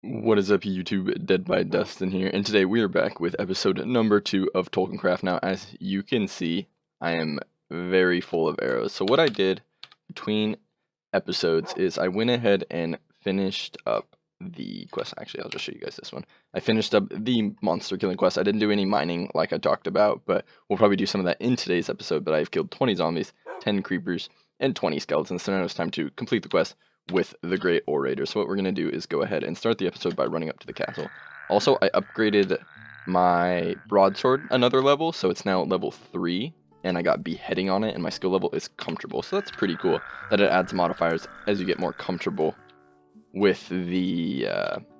What is up, YouTube? Dead by Dustin here, and today we are back with episode number 2 of Tolkiencraft. Now, as you can see, I am very full of arrows. So what I did between episodes is I went ahead and finished up the quest. Actually, I'll just show you guys this one. I finished up the monster killing quest. I didn't do any mining like I talked about, but we'll probably do some of that in today's episode. But I've killed 20 zombies, 10 creepers, and 20 skeletons, so now it's time to complete the quest with the Great Orator. So what we're going to do is go ahead and start the episode by running up to the castle. Also, I upgraded my broadsword another level, so it's now level 3, and I got beheading on it, and my skill level is comfortable. So that's pretty cool that it adds modifiers as you get more comfortable with the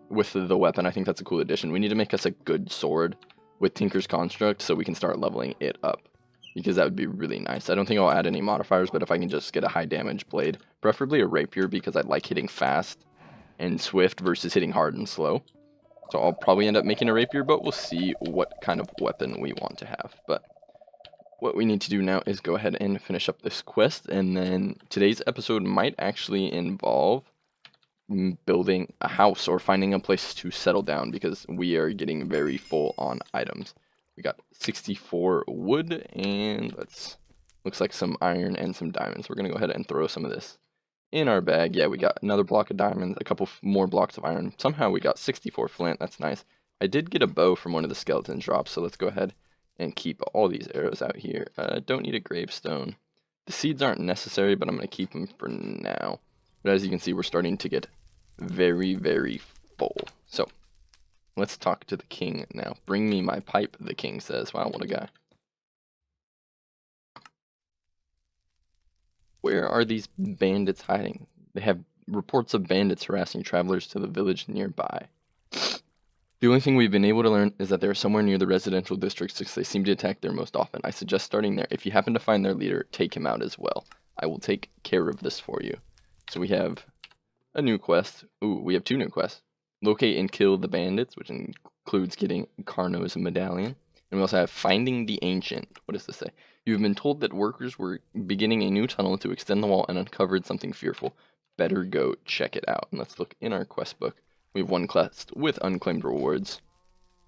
weapon. I think that's a cool addition. We need to make us a good sword with Tinker's Construct so we can start leveling it up, because that would be really nice. I don't think I'll add any modifiers, but if I can just get a high damage blade, preferably a rapier, because I like hitting fast and swift versus hitting hard and slow. So I'll probably end up making a rapier, but we'll see what kind of weapon we want to have. But what we need to do now is go ahead and finish up this quest, and then today's episode might actually involve building a house or finding a place to settle down, because we are getting very full on items. We got 64 wood, and looks like some iron and some diamonds. We're gonna go ahead and throw some of this in our bag. Yeah, we got another block of diamonds, a couple more blocks of iron. Somehow we got 64 flint. That's nice. I did get a bow from one of the skeleton drops, so let's go ahead and keep all these arrows out here. Don't need a gravestone. The seeds aren't necessary, but I'm gonna keep them for now. But as you can see, we're starting to get very, very full. So let's talk to the king now. Bring me my pipe, the king says. Wow, what a guy. Where are these bandits hiding? They have reports of bandits harassing travelers to the village nearby. The only thing we've been able to learn is that they're somewhere near the residential districts, since they seem to attack there most often. I suggest starting there. If you happen to find their leader, take him out as well. I will take care of this for you. So we have a new quest. Ooh, we have 2 new quests. Locate and kill the bandits, which includes getting Carno's medallion. And we also have Finding the Ancient. What does this say? You've been told that workers were beginning a new tunnel to extend the wall and uncovered something fearful. Better go check it out. And let's look in our quest book. We have 1 quest with unclaimed rewards.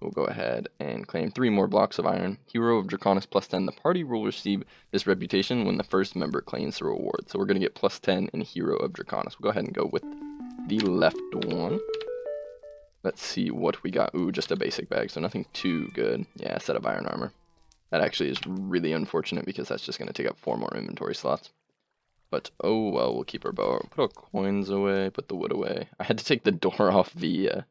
We'll go ahead and claim 3 more blocks of iron. Hero of Draconis +10. The party will receive this reputation when the first member claims the reward. So we're going to get +10 in Hero of Draconis. We'll go ahead and go with the left one. Let's see what we got. Ooh, just a basic bag, so nothing too good. Yeah, a set of iron armor. That actually is really unfortunate, because that's just going to take up 4 more inventory slots. But oh well, we'll keep our bow. Put our coins away, put the wood away. I had to take the door off the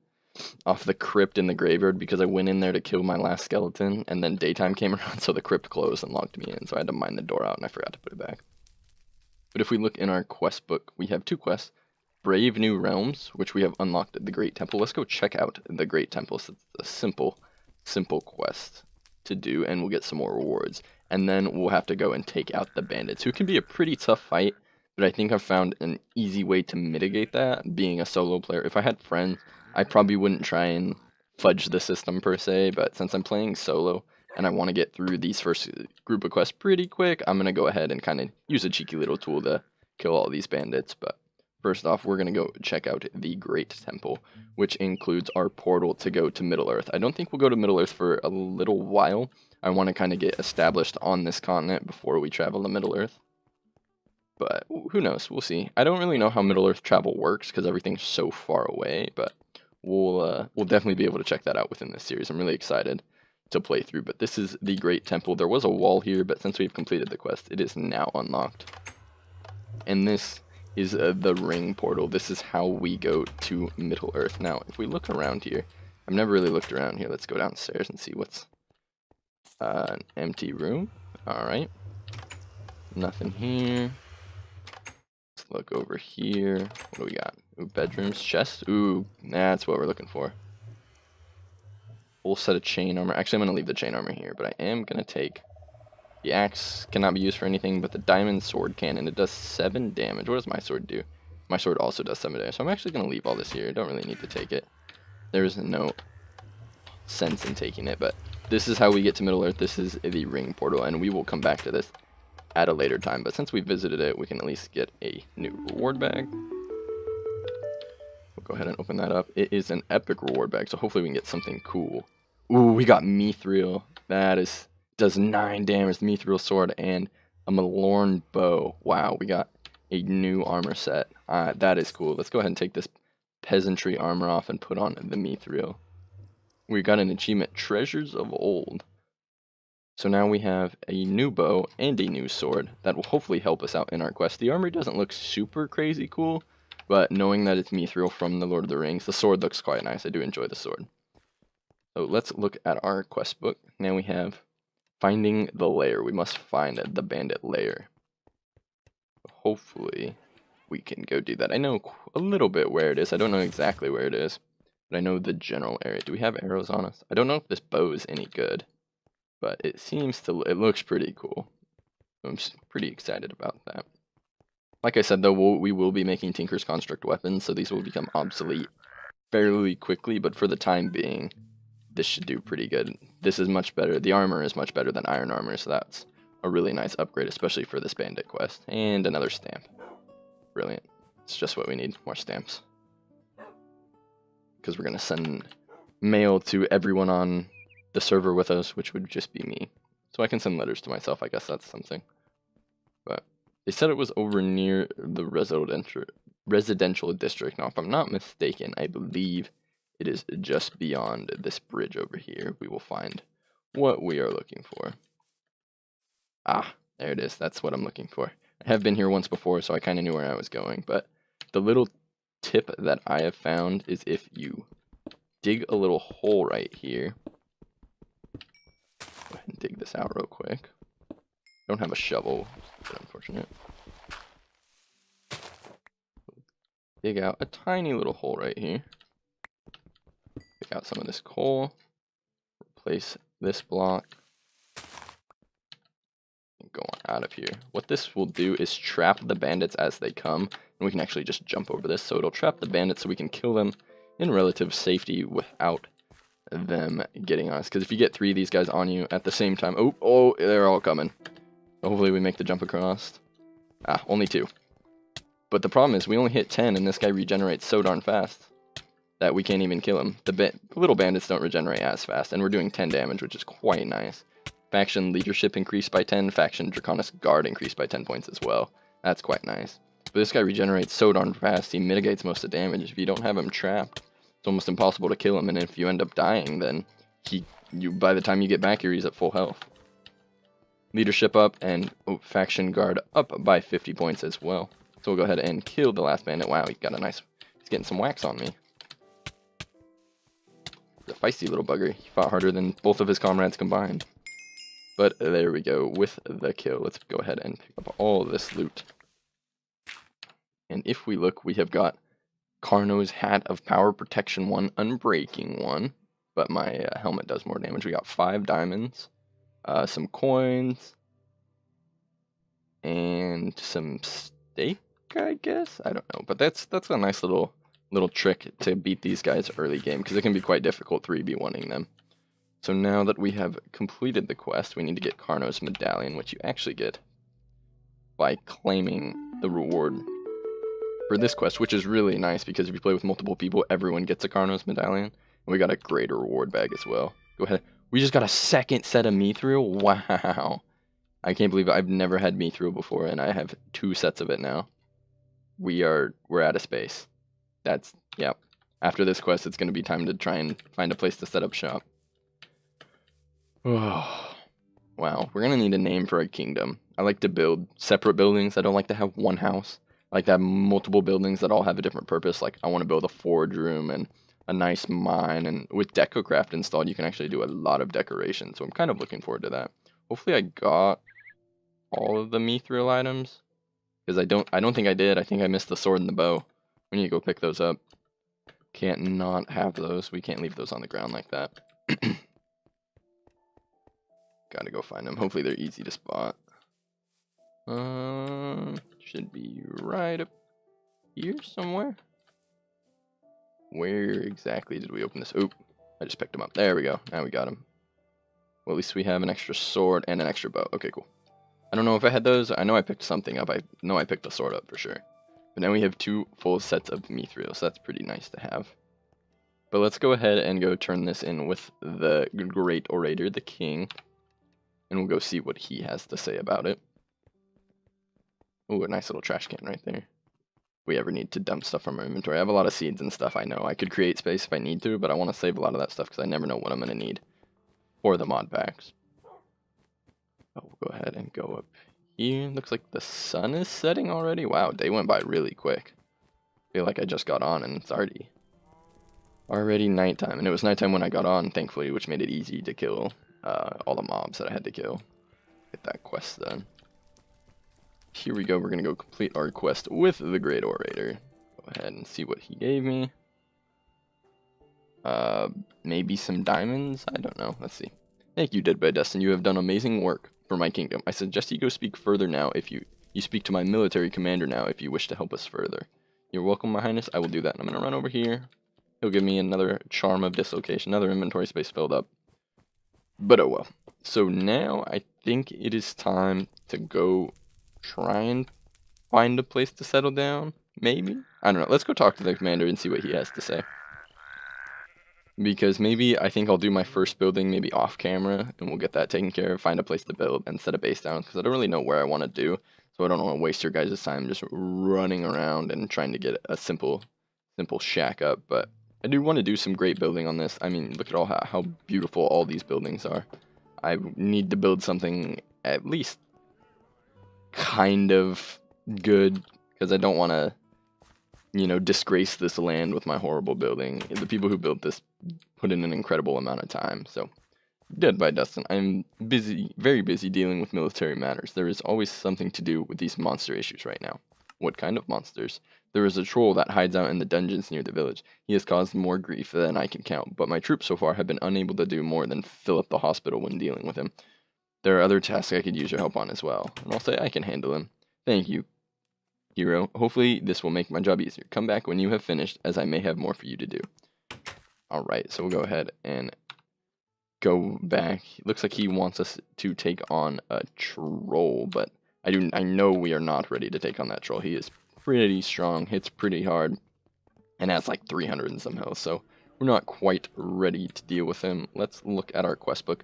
crypt in the graveyard, because I went in there to kill my last skeleton, and then daytime came around, so the crypt closed and locked me in, so I had to mine the door out, and I forgot to put it back. But if we look in our quest book, we have 2 quests. Brave New Realms, which we have unlocked at the Great Temple. Let's go check out the Great Temple. So it's a simple quest to do, and we'll get some more rewards. And then we'll have to go and take out the bandits, who can be a pretty tough fight, but I think I've found an easy way to mitigate that, being a solo player. If I had friends, I probably wouldn't try and fudge the system per se, but since I'm playing solo and I want to get through these first group of quests pretty quick, I'm going to go ahead and kind of use a cheeky little tool to kill all these bandits. But first off, we're going to go check out the Great Temple, which includes our portal to go to Middle-earth. I don't think we'll go to Middle-earth for a little while. I want to kind of get established on this continent before we travel to Middle-earth. But who knows? We'll see. I don't really know how Middle-earth travel works, because everything's so far away, but we'll definitely be able to check that out within this series. I'm really excited to play through. But this is the Great Temple. There was a wall here, but since we've completed the quest, it is now unlocked. And this is the ring portal. This is how we go to Middle-earth. Now, if we look around here, I've never really looked around here. Let's go downstairs and see what's an empty room. Alright. Nothing here. Let's look over here. What do we got? Ooh, bedrooms, chest. Ooh, that's what we're looking for. Full set of chain armor. Actually, I'm going to leave the chain armor here, but I am going to take... The axe cannot be used for anything, but the diamond sword can, it does 7 damage. What does my sword do? My sword also does 7 damage, so I'm actually going to leave all this here. I don't really need to take it. There is no sense in taking it, but this is how we get to Middle-earth. This is the ring portal, and we will come back to this at a later time. But since we visited it, we can at least get a new reward bag. Go ahead and open that up. It is an epic reward bag, so hopefully we can get something cool. Ooh, we got Mithril. Does 9 damage. Mithril sword and a Malorn bow. Wow, we got a new armor set. That is cool. Let's go ahead and take this peasantry armor off and put on the Mithril. We got an achievement, Treasures of Old. So now we have a new bow and a new sword that will hopefully help us out in our quest. The armor doesn't look super crazy cool, but knowing that it's Mithril from the Lord of the Rings, the sword looks quite nice. I do enjoy the sword. So let's look at our quest book. Now we have Finding the Lair. We must find the bandit lair. Hopefully we can go do that. I know a little bit where it is. I don't know exactly where it is, but I know the general area. Do we have arrows on us? I don't know if this bow is any good, but it looks pretty cool. I'm pretty excited about that. Like I said, though, we will be making Tinker's Construct weapons, so these will become obsolete fairly quickly, but for the time being, this should do pretty good. This is much better. The armor is much better than iron armor, so that's a really nice upgrade, especially for this bandit quest. And another stamp. Brilliant. It's just what we need, more stamps. Because we're going to send mail to everyone on the server with us, which would just be me. So I can send letters to myself, I guess that's something. But they said it was over near the residential district. Now, if I'm not mistaken, I believe it is just beyond this bridge over here. We will find what we are looking for. Ah, there it is. That's what I'm looking for. I have been here once before, so I kind of knew where I was going. But the little tip that I have found is if you dig a little hole right here. Go ahead and dig this out real quick. Don't have a shovel, but unfortunate. Dig out a tiny little hole right here. Pick out some of this coal. Replace this block. And go on out of here. What this will do is trap the bandits as they come. And we can actually just jump over this. So it'll trap the bandits so we can kill them in relative safety without them getting on us. Because if you get 3 of these guys on you at the same time. Oh, they're all coming. Hopefully we make the jump across. Only 2. But the problem is we only hit 10 and this guy regenerates so darn fast that we can't even kill him. The little bandits don't regenerate as fast, and we're doing 10 damage, which is quite nice. Faction leadership increased by 10, faction Draconis Guard increased by 10 points as well. That's quite nice. But this guy regenerates so darn fast, he mitigates most of the damage. If you don't have him trapped, it's almost impossible to kill him, and if you end up dying, then by the time you get back here, he's at full health. Leadership up, and faction guard up by 50 points as well. So we'll go ahead and kill the last bandit. Wow, he's getting some wax on me. He's a feisty little bugger. He fought harder than both of his comrades combined. But there we go with the kill. Let's go ahead and pick up all this loot. And if we look, we have got Carno's Hat of Power Protection 1, Unbreaking 1. But my helmet does more damage. We got 5 diamonds. Some coins, and some steak, I guess. I don't know, but that's a nice little trick to beat these guys early game, because it can be quite difficult 3v1ing them. So now that we have completed the quest, we need to get Carno's Medallion, which you actually get by claiming the reward for this quest, which is really nice, because if you play with multiple people, everyone gets a Carno's Medallion, and we got a greater reward bag as well. Go ahead. We just got a second set of Mithril. Wow. I can't believe I've never had Mithril before, and I have 2 sets of it now. We're out of space. Yep. After this quest, it's going to be time to try and find a place to set up shop. Oh. Wow. We're going to need a name for our kingdom. I like to build separate buildings. I don't like to have one house. I like to have multiple buildings that all have a different purpose. Like, I want to build a forge room and a nice mine, and with Tolkiencraft installed, you can actually do a lot of decoration, so I'm kind of looking forward to that. Hopefully I got all of the Mithril items, because I don't think I did. I think I missed the sword and the bow. We need to go pick those up. Can't not have those. We can't leave those on the ground like that. Gotta go find them. Hopefully they're easy to spot. Should be right up here somewhere. Where exactly did we open this? Oop, I just picked them up. There we go. Now we got them. Well, at least we have an extra sword and an extra bow. Okay, cool. I don't know if I had those. I know I picked something up. I know I picked the sword up for sure. But now we have 2 full sets of mithril, so that's pretty nice to have. But let's go ahead and go turn this in with the great orator, the king. And we'll go see what he has to say about it. Ooh, a nice little trash can right there. If we ever need to dump stuff from our inventory. I have a lot of seeds and stuff, I know. I could create space if I need to, but I want to save a lot of that stuff because I never know what I'm going to need for the mod packs. Oh, we'll go ahead and go up here. Looks like the sun is setting already. Wow, day went by really quick. I feel like I just got on and it's already nighttime. And it was nighttime when I got on, thankfully, which made it easy to kill all the mobs that I had to kill. Get that quest done. Here we go. We're going to go complete our quest with the Great Orator. Go ahead and see what he gave me. Maybe some diamonds? I don't know. Let's see. Thank you, Dead by Dustin. You have done amazing work for my kingdom. I suggest you go speak further now if you speak to my military commander now if you wish to help us further. You're welcome, my highness. I will do that. And I'm going to run over here. He'll give me another charm of dislocation, another inventory space filled up. But oh well. So now I think it is time to go try and find a place to settle down. Maybe? I don't know. Let's go talk to the commander and see what he has to say. Because maybe I think I'll do my first building maybe off camera and we'll get that taken care of, find a place to build and set a base down because I don't really know where I want to do. So I don't want to waste your guys' time just running around and trying to get a simple shack up. But I do want to do some great building on this. I mean, look at all how beautiful all these buildings are. I need to build something at least kind of good because I don't want to, you know, disgrace this land with my horrible building. The people who built this put in an incredible amount of time. So, Dead by Dustin, I'm busy, very busy dealing with military matters. There is always something to do with these monster issues right now. What kind of monsters? There is a troll that hides out in the dungeons near the village. He has caused more grief than I can count, but my troops so far have been unable to do more than fill up the hospital when dealing with him. There are other tasks I could use your help on as well, and I'll say I can handle him. Thank you, hero. Hopefully this will make my job easier. Come back when you have finished, as I may have more for you to do. Alright, so we'll go ahead and go back. It looks like he wants us to take on a troll, but I know we are not ready to take on that troll. He is pretty strong, hits pretty hard, and has like 300 and some health, so we're not quite ready to deal with him. Let's look at our quest book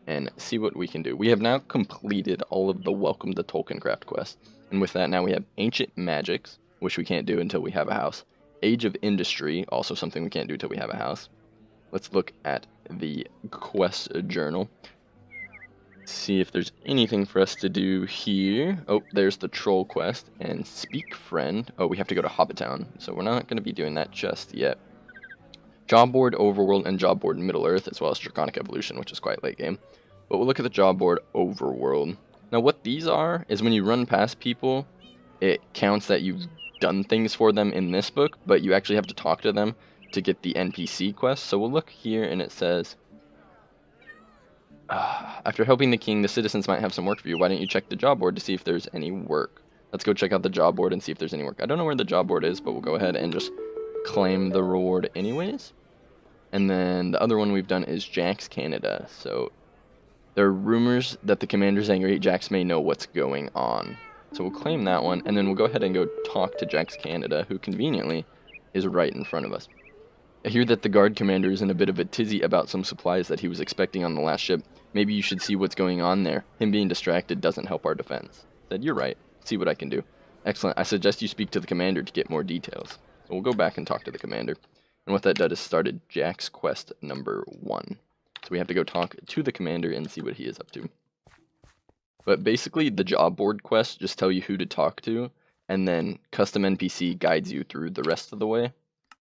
and see what we can do. We have now completed all of the Welcome to Tolkiencraft quests, and with that now we have Ancient Magics, which we can't do until we have a house. Age of Industry, also something we can't do until we have a house. Let's look at the quest journal. See if there's anything for us to do here. Oh, there's the troll quest and speak friend. Oh, we have to go to Hobbitown, so we're not going to be doing that just yet. Job board Overworld and job board Middle Earth, as well as Draconic Evolution, which is quite late game. But we'll look at the job board Overworld. Now what these are is when you run past people, it counts that you've done things for them in this book, but you actually have to talk to them to get the NPC quest. So we'll look here and it says, after helping the king, the citizens might have some work for you. Why don't you check the job board to see if there's any work? Let's go check out the job board and see if there's any work. I don't know where the job board is, but we'll go ahead and just claim the reward anyways. And then the other one we've done is Jack's Canada. So there are rumors that the commander's angry. Jax may know what's going on. So we'll claim that one, and then we'll go ahead and go talk to Jack's Canada, who conveniently is right in front of us. I hear that the guard commander is in a bit of a tizzy about some supplies that he was expecting on the last ship. Maybe you should see what's going on there. Him being distracted doesn't help our defense. Said, you're right. See what I can do. Excellent. I suggest you speak to the commander to get more details. So we'll go back and talk to the commander. And what that did is started Jack's quest number 1. So we have to go talk to the commander and see what he is up to. But basically, the job board quests just tell you who to talk to, and then custom NPC guides you through the rest of the way.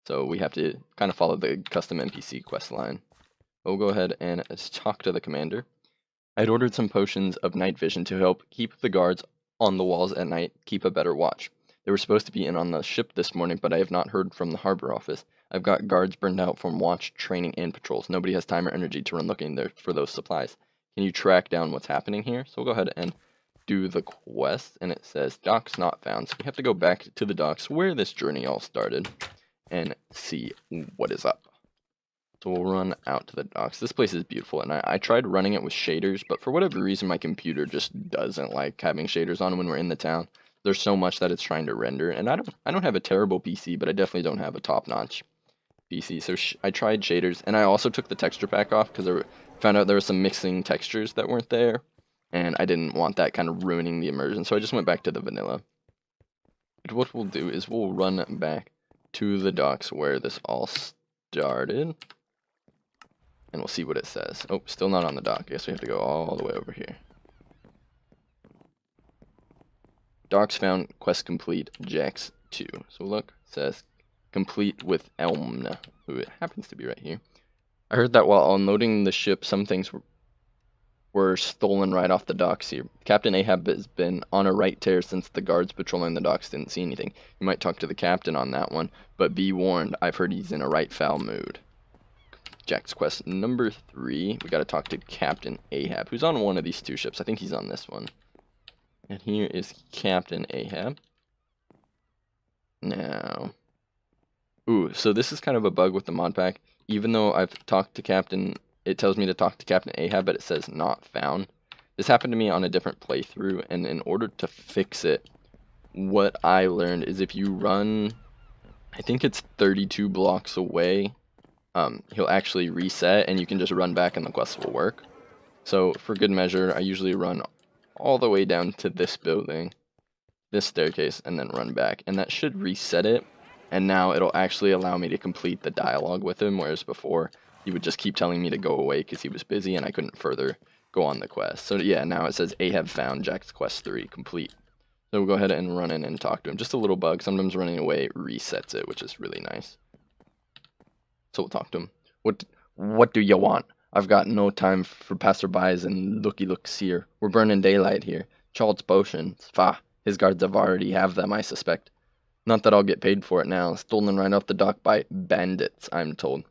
So we have to kind of follow the custom NPC quest line. We'll go ahead and talk to the commander. I'd ordered some potions of night vision to help keep the guards on the walls at night keep a better watch. They were supposed to be in on the ship this morning, but I have not heard from the harbor office. I've got guards burned out from watch, training, and patrols. Nobody has time or energy to run looking there for those supplies. Can you track down what's happening here? So we'll go ahead and do the quest, and it says docks not found. So we have to go back to the docks where this journey all started and see what is up. So we'll run out to the docks. This place is beautiful, and I tried running it with shaders, but for whatever reason my computer just doesn't like having shaders on when we're in the town. There's so much that it's trying to render, and I don't have a terrible PC, but I definitely don't have a top-notch PC. So I tried shaders, and I also took the texture pack off because I found out there was some mixing textures that weren't there, and I didn't want that kind of ruining the immersion. So I just went back to the vanilla. But what we'll do is we'll run back to the docks where this all started, and we'll see what it says. Oh, still not on the dock. I guess we have to go all the way over here. Docks found, quest complete, Jax 2. So look, it says complete with Elmna, who it happens to be right here. I heard that while unloading the ship, some things were stolen right off the docks here. Captain Ahab has been on a right tear since the guards patrolling the docks didn't see anything. You might talk to the captain on that one, but be warned, I've heard he's in a right foul mood. Jack's quest number 3, we gotta talk to Captain Ahab, who's on one of these 2 ships. I think he's on this one. And here is Captain Ahab. Now, ooh, so this is kind of a bug with the mod pack. Even though I've talked to Captain, it tells me to talk to Captain Ahab, but it says not found. This happened to me on a different playthrough, and in order to fix it, what I learned is if you run, I think it's 32 blocks away, he'll actually reset, and you can just run back and the quest will work. So for good measure, I usually run all the way down to this building, this staircase, and then run back, and that should reset it, and now it'll actually allow me to complete the dialogue with him, whereas before he would just keep telling me to go away because he was busy and I couldn't further go on the quest. So yeah, now it says Ahab found, Jack's quest 3 complete. So we'll go ahead and run in and talk to him. Just a little bug, sometimes running away resets it, which is really nice. So we'll talk to him. What do you want? I've got no time for passerbys and looky-looks here. We're burning daylight here. Charles potions. Fa, his guards already have them, I suspect. Not that I'll get paid for it now. Stolen right off the dock by bandits, I'm told.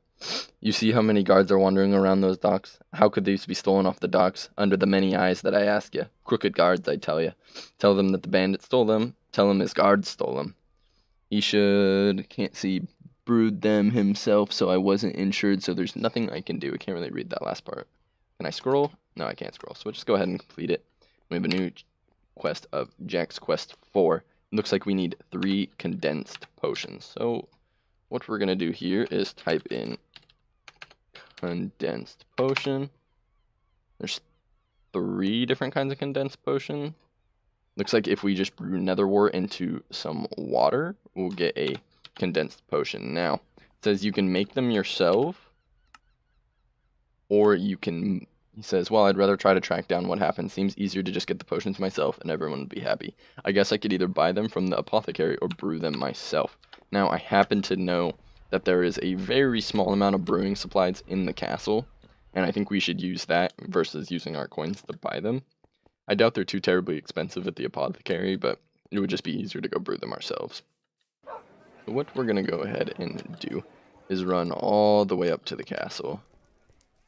You see how many guards are wandering around those docks? How could these be stolen off the docks under the many eyes that I ask you? Crooked guards, I tell you. Tell them that the bandit stole them. Tell him his guards stole them. He should, can't see, brewed them himself, so I wasn't insured, so there's nothing I can do. I can't really read that last part. Can I scroll? No, I can't scroll, so we'll just go ahead and complete it. We have a new quest of Jack's quest 4. It looks like we need 3 condensed potions. So what we're going to do here is type in condensed potion. There's 3 different kinds of condensed potion. Looks like if we just brew nether wart into some water, we'll get a condensed potion. Now, it says you can make them yourself, or you can, he says, well, I'd rather try to track down what happened. Seems easier to just get the potions myself and everyone would be happy. I guess I could either buy them from the apothecary or brew them myself. Now, I happen to know that there is a very small amount of brewing supplies in the castle, and I think we should use that versus using our coins to buy them. I doubt they're too terribly expensive at the apothecary, but it would just be easier to go brew them ourselves. So what we're going to go ahead and do is run all the way up to the castle.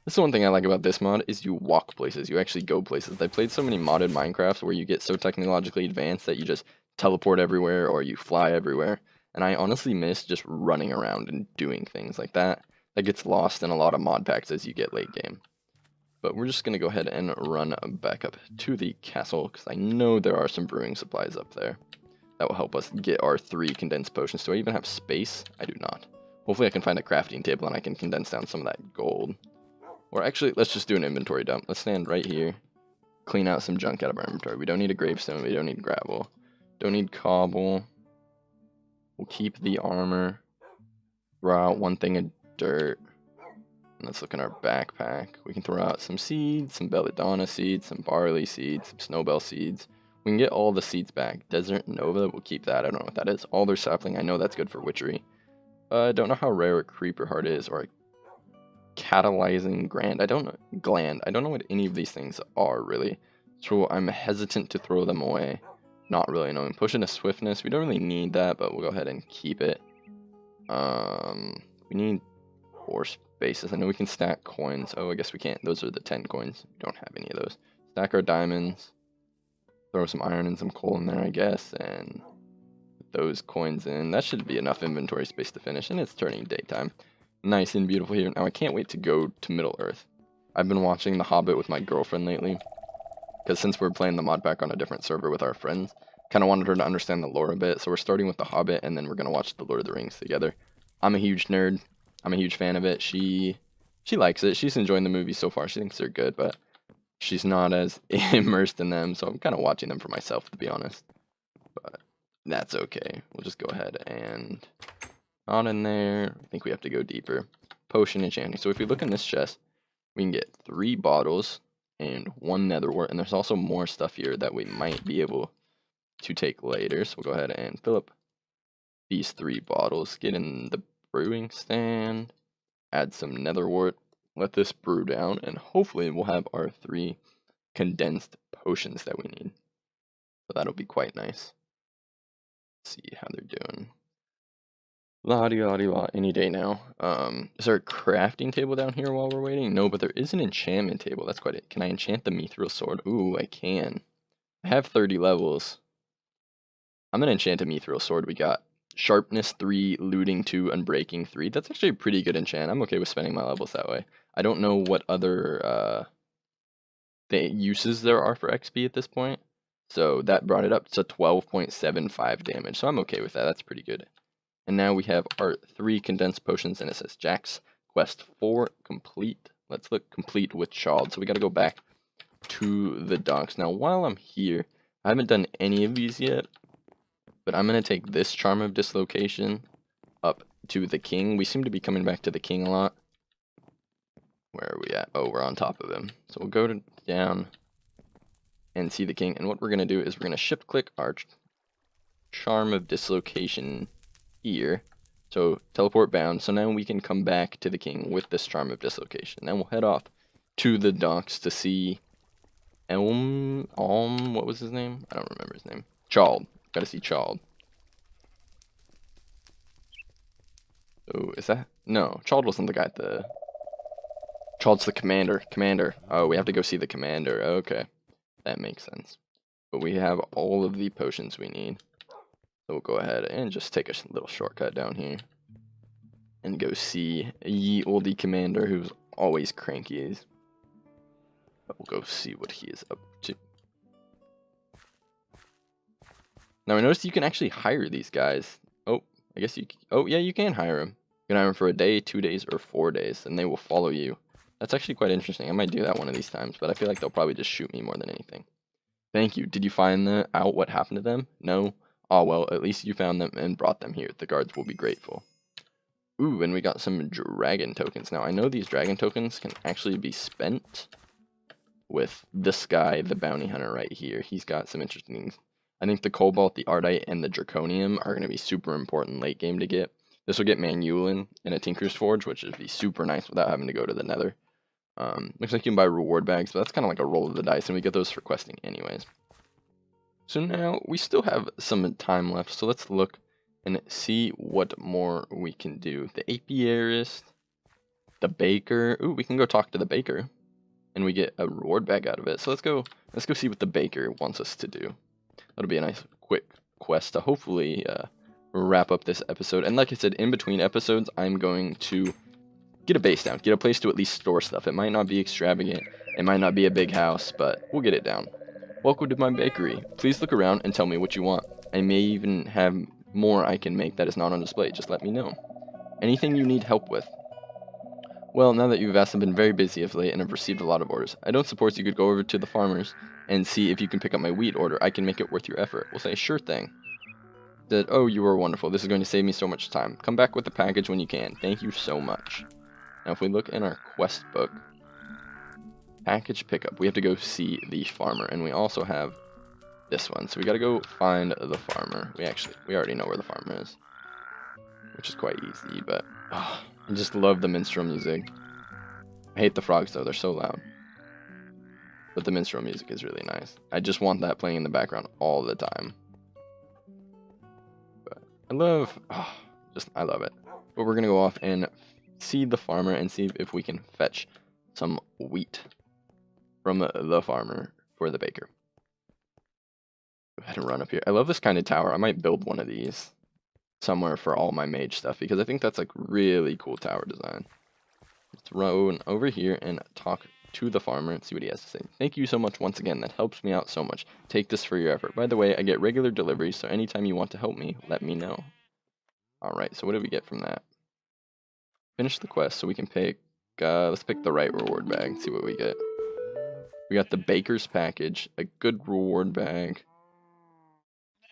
That's the one thing I like about this mod, is you walk places, you actually go places. I've played so many modded Minecrafts where you get so technologically advanced that you just teleport everywhere or you fly everywhere. And I honestly miss just running around and doing things like that. That gets lost in a lot of mod packs as you get late game. But we're just going to go ahead and run back up to the castle, because I know there are some brewing supplies up there. That will help us get our 3 condensed potions. Do I even have space? I do not. Hopefully I can find a crafting table and I can condense down some of that gold. Or actually, let's just do an inventory dump. Let's stand right here. Clean out some junk out of our inventory. We don't need a gravestone. We don't need gravel. Don't need cobble. We'll keep the armor. Throw out 1 thing of dirt. And let's look in our backpack. We can throw out some seeds, some belladonna seeds, some barley seeds, some snowbell seeds. We can get all the seeds back. Desert Nova, we'll keep that. I don't know what that is. Alder sapling, I know that's good for witchery. I don't know how rare a creeper heart is, or a catalyzing gland. I don't know what any of these things are, really. So I'm hesitant to throw them away. Not really knowing. Pushing a swiftness, we don't really need that, but we'll go ahead and keep it. We need 4 spaces. I know we can stack coins. Oh, I guess we can't. Those are the 10 coins. We don't have any of those. Stack our diamonds. Throw some iron and some coal in there, I guess, and put those coins in. That should be enough inventory space to finish, and it's turning daytime. Nice and beautiful here. Now, I can't wait to go to Middle Earth. I've been watching The Hobbit with my girlfriend lately, because since we're playing the mod pack on a different server with our friends, kind of wanted her to understand the lore a bit. So we're starting with The Hobbit, and then we're gonna watch The Lord of the Rings together. I'm a huge nerd. I'm a huge fan of it. She likes it. She's enjoying the movies so far. She thinks they're good, but she's not as immersed in them. So I'm kind of watching them for myself, to be honest. But that's okay. We'll just go ahead and not in there. I think we have to go deeper. Potion enchanting. So if we look in this chest, we can get 3 bottles and 1 nether wart, and there's also more stuff here that we might be able to take later. So we'll go ahead and fill up these 3 bottles, get in the brewing stand, add some nether wart, let this brew down, and hopefully we'll have our 3 condensed potions that we need. So that'll be quite nice. Let's see how they're doing. La-di-la-di-la, any day now. Is there a crafting table down here while we're waiting? No, but there is an enchantment table. That's quite it. Can I enchant the mithril sword? Ooh, I can. I have 30 levels. I'm gonna enchant a mithril sword. We got sharpness 3, looting 2, unbreaking 3. That's actually a pretty good enchant. I'm okay with spending my levels that way. I don't know what other uses there are for XP at this point. So that brought it up to 12.75 damage. So I'm okay with that. That's pretty good. And now we have our 3 condensed potions, and it says Jack's quest 4 complete. Let's look complete with Chald. So we got to go back to the docks. Now, while I'm here, I haven't done any of these yet, but I'm going to take this Charm of Dislocation up to the king. We seem to be coming back to the king a lot. Where are we at? Oh, we're on top of him. So we'll go down and see the king. And what we're going to do is we're going to shift click our Charm of Dislocation here. So teleport bound. So now we can come back to the king with this Charm of Dislocation. Then we'll head off to the docks to see what was his name? I don't remember his name. Chald. Gotta see Chald. Oh, is that? No, Chald wasn't the guy at the... Chald's the commander. Commander. Oh, we have to go see the commander. Okay. That makes sense. But we have all of the potions we need. So we'll go ahead and just take a little shortcut down here. And go see ye olde commander who's always cranky. But we'll go see what he is up to. Now I noticed you can actually hire these guys. Oh, I guess you... Oh, yeah, you can hire them. You can hire them for a day, 2 days, or 4 days. And they will follow you. That's actually quite interesting. I might do that one of these times, but I feel like they'll probably just shoot me more than anything. Thank you. Did you find out what happened to them? No? Oh, well, at least you found them and brought them here. The guards will be grateful. Ooh, and we got some dragon tokens. Now, I know these dragon tokens can actually be spent with this guy, the bounty hunter right here. He's got some interesting things. I think the cobalt, the ardite, and the draconium are going to be super important late game to get. This will get Manulin and a Tinker's Forge, which would be super nice without having to go to the nether. Looks like you can buy reward bags, but that's kind of like a roll of the dice, and we get those for questing anyways. So now we still have some time left, so let's look and see what more we can do. The apiarist, the baker. Ooh, we can go talk to the baker, and we get a reward bag out of it. So let's go see what the baker wants us to do. That'll be a nice quick quest to hopefully wrap up this episode. And like I said, in between episodes, I'm going to get a base down, get a place to at least store stuff. It might not be extravagant, it might not be a big house, but we'll get it down. Welcome to my bakery. Please look around and tell me what you want. I may even have more I can make that is not on display. Just let me know. Anything you need help with? Well, now that you've asked, I've been very busy of late and have received a lot of orders. I don't suppose you could go over to the farmers and see if you can pick up my wheat order. I can make it worth your effort. We'll say, sure thing. Said, oh, you are wonderful. This is going to save me so much time. Come back with the package when you can. Thank you so much. Now, if we look in our quest book, package pickup, we have to go see the farmer, and we also have this one. So we got to go find the farmer. We already know where the farmer is, which is quite easy, but I just love the minstrel music. I hate the frogs, though. They're so loud. But the minstrel music is really nice. I just want that playing in the background all the time. But I love it. But we're going to go off and see the farmer and see if we can fetch some wheat from the farmer for the baker. Go ahead and run up here. I love this kind of tower. I might build one of these somewhere for all my mage stuff because I think that's like really cool tower design. Let's run over here and talk to the farmer and see what he has to say. Thank you so much once again. That helps me out so much. Take this for your effort. By the way, I get regular deliveries, so anytime you want to help me, let me know. Alright, so what do we get from that? Finish the quest so we can pick, let's pick the right reward bag, see what we get. We got the baker's package, a good reward bag,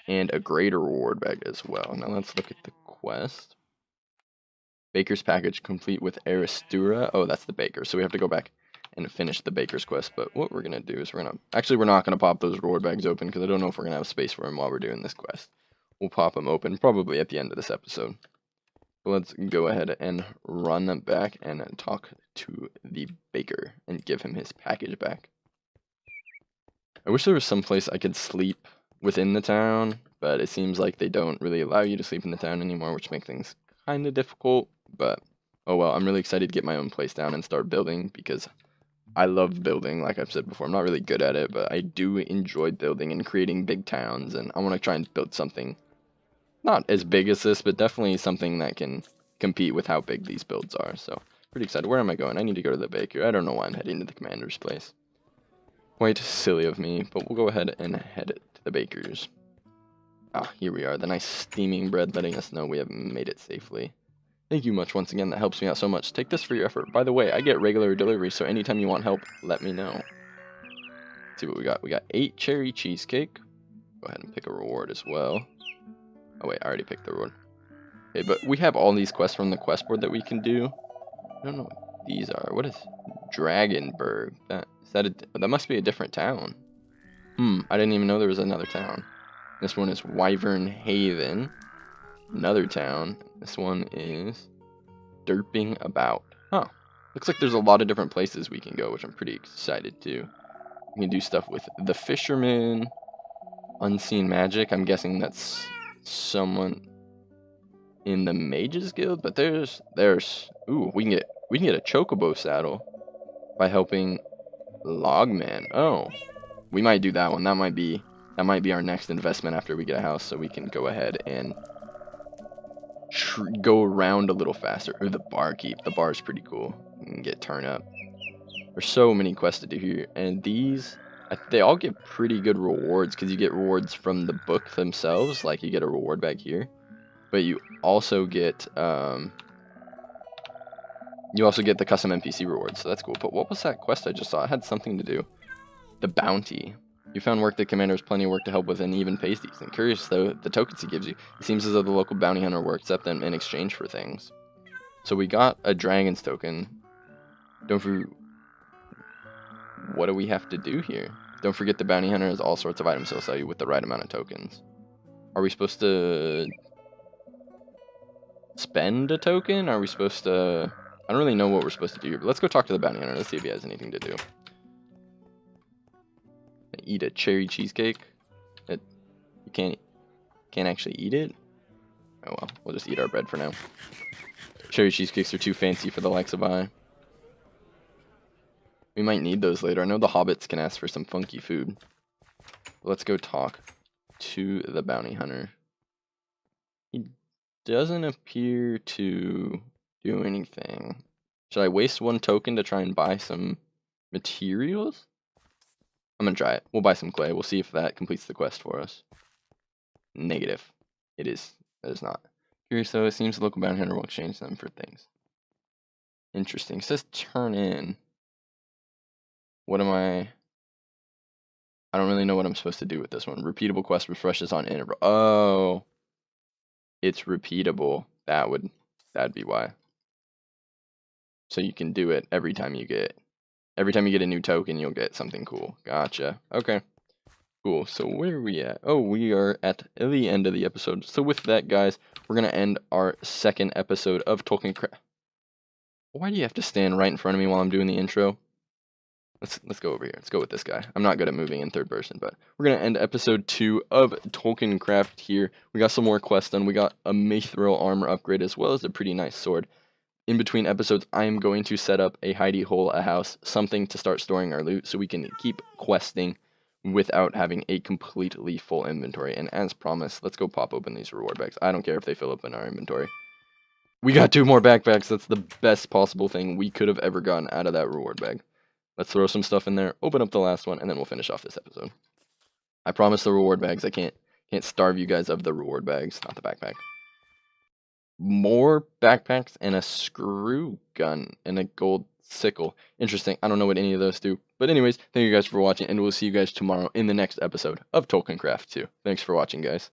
and a greater reward bag as well. Now let's look at the quest. Baker's package complete with Aristura. Oh, that's the baker, so we have to go back and finish the baker's quest. But what we're going to do is we're not going to pop those reward bags open because I don't know if we're going to have space for them while we're doing this quest. We'll pop them open probably at the end of this episode. But let's go ahead and run them back and talk to the baker and give him his package back. I wish there was some place I could sleep within the town, but it seems like they don't really allow you to sleep in the town anymore, which makes things kind of difficult. But oh well, I'm really excited to get my own place down and start building because I love building. Like I've said before, I'm not really good at it, but I do enjoy building and creating big towns, and I want to try and build something not as big as this, but definitely something that can compete with how big these builds are. So pretty excited. Where am I going? I need to go to the baker. I don't know why I'm heading to the commander's place. Quite silly of me, but we'll go ahead and head to the baker's. Ah, here we are. The nice steaming bread letting us know we have made it safely. Thank you much once again. That helps me out so much. Take this for your effort. By the way, I get regular delivery, so anytime you want help, let me know. Let's see what we got. We got 8 cherry cheesecake. Go ahead and pick a reward as well. Oh wait, I already picked the reward. Okay, but we have all these quests from the quest board that we can do. I don't know what these are. What is Dragonburg? That must be a different town. I didn't even know there was another town. This one is Wyvern Haven. Another town. This one is Derping About. Huh. Looks like there's a lot of different places we can go, which I'm pretty excited to. We can do stuff with the Fisherman, Unseen Magic. I'm guessing that's someone in the Mages Guild, but there's ooh, we can get a Chocobo saddle by helping Logman. Oh, we might do that one. That might be our next investment after we get a house, so we can go ahead and go around a little faster. Or the barkeep. The bar is pretty cool. You can get Turnip. There's so many quests to do here, and these they all get pretty good rewards because you get rewards from the book themselves. Like you get a reward bag here, but you also get the custom NPC rewards. So that's cool. But what was that quest I just saw? It had something to do. The bounty. You found work that commander has plenty of work to help with and even pays decent. Curious though, the tokens he gives you. It seems as though the local bounty hunter will accept them in exchange for things. So we got a dragon's token. What do we have to do here? Don't forget the bounty hunter has all sorts of items he'll sell you with the right amount of tokens. Are we supposed to spend a token? Are we supposed to... I don't really know what we're supposed to do here, but let's go talk to the bounty hunter. Let's see if he has anything to do. Eat a cherry cheesecake. You can't actually eat it. Oh well, we'll just eat our bread for now. Cherry cheesecakes are too fancy for the likes of I. We might need those later. I know the hobbits can ask for some funky food. Let's go talk to the bounty hunter. He doesn't appear to do anything. Should I waste 1 token to try and buy some materials? I'm gonna try it. We'll buy some clay. We'll see if that completes the quest for us. Negative. It is. It is not. Curious though, it seems the local bounty hunter will exchange them for things. Interesting. It says turn in. What am I don't really know what I'm supposed to do with this one. Repeatable quest refreshes on interval. Oh. It's repeatable. That'd be why. So you can do it every time you get a new token, you'll get something cool. Gotcha. Okay. Cool. So where are we at? Oh, we are at the end of the episode. So with that, guys, we're going to end our second episode of Tolkiencraft. Why do you have to stand right in front of me while I'm doing the intro? Let's go over here. Let's go with this guy. I'm not good at moving in third person, but we're going to end episode 2 of Tolkiencraft here. We got some more quests done. We got a Mithril armor upgrade as well as a pretty nice sword. In between episodes, I am going to set up a hidey hole, a house, something to start storing our loot so we can keep questing without having a completely full inventory. And as promised, let's go pop open these reward bags. I don't care if they fill up in our inventory. We got 2 more backpacks. That's the best possible thing we could have ever gotten out of that reward bag. Let's throw some stuff in there, open up the last one, and then we'll finish off this episode. I promise the reward bags. I can't starve you guys of the reward bags, not the backpack. More backpacks and a screw gun and a gold sickle. Interesting. I don't know what any of those do. But anyways, thank you guys for watching, and we'll see you guys tomorrow in the next episode of Tolkiencraft 2. Thanks for watching, guys.